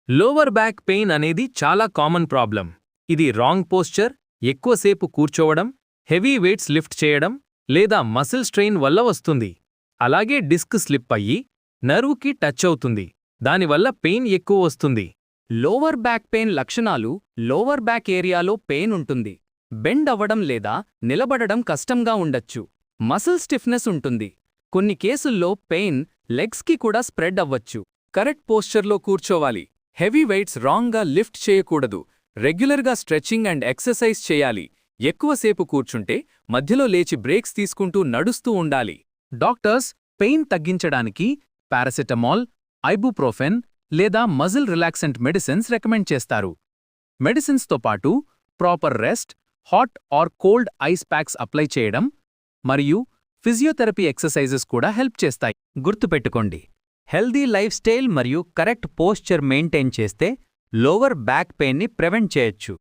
Lower back pain అనేది చాలా common problem. ఇది రాంగ్ పోస్చర్, ఎక్కువసేపు కూర్చోవడం, హెవీ వెయిట్స్ లిఫ్ట్ చేయడం లేదా మసిల్ స్ట్రెయిన్ వల్ల వస్తుంది. అలాగే డిస్క్ స్లిప్ అయ్యి నర్వ్కి టచ్ అవుతుంది, దానివల్ల పెయిన్ ఎక్కువ వస్తుంది. లోవర్ బ్యాక్ పెయిన్ లక్షణాలు: లోవర్ బ్యాక్ ఏరియాలో పెయిన్ ఉంటుంది, బెండ్ అవ్వడం లేదా నిలబడడం కష్టంగా ఉండొచ్చు, మసిల్ స్టిఫ్నెస్ ఉంటుంది. కొన్ని కేసుల్లో పెయిన్ లెగ్స్కి కూడా స్ప్రెడ్ అవ్వచ్చు. కరెక్ట్ పోస్చర్లో కూర్చోవాలి, హెవీ వెయిట్స్ రాంగ్గా లిఫ్ట్ చేయకూడదు, రెగ్యులర్గా స్ట్రెచింగ్ అండ్ ఎక్సర్సైజ్ చేయాలి. ఎక్కువసేపు కూర్చుంటే మధ్యలో లేచి బ్రేక్స్ తీసుకుంటూ నడుస్తూ ఉండాలి. డాక్టర్స్ పెయిన్ తగ్గించడానికి పారాసెటమాల్, ఐబుప్రోఫెన్ లేదా మజిల్ రిలాక్సెంట్ మెడిసిన్స్ రికమెండ్ చేస్తారు. మెడిసిన్స్తో పాటు proper rest, hot or cold ice packs apply చేయడం మరియు ఫిజియోథెరపీ ఎక్సర్సైజెస్ కూడా హెల్ప్ చేస్తాయి. గుర్తుపెట్టుకోండి, హెల్దీ లైఫ్ స్టైల్ మరియు కరెక్ట్ పోస్చర్ మెయింటైన్ చేస్తే లోవర్ బ్యాక్ పెయిన్ని ప్రివెంట్ చేయొచ్చు.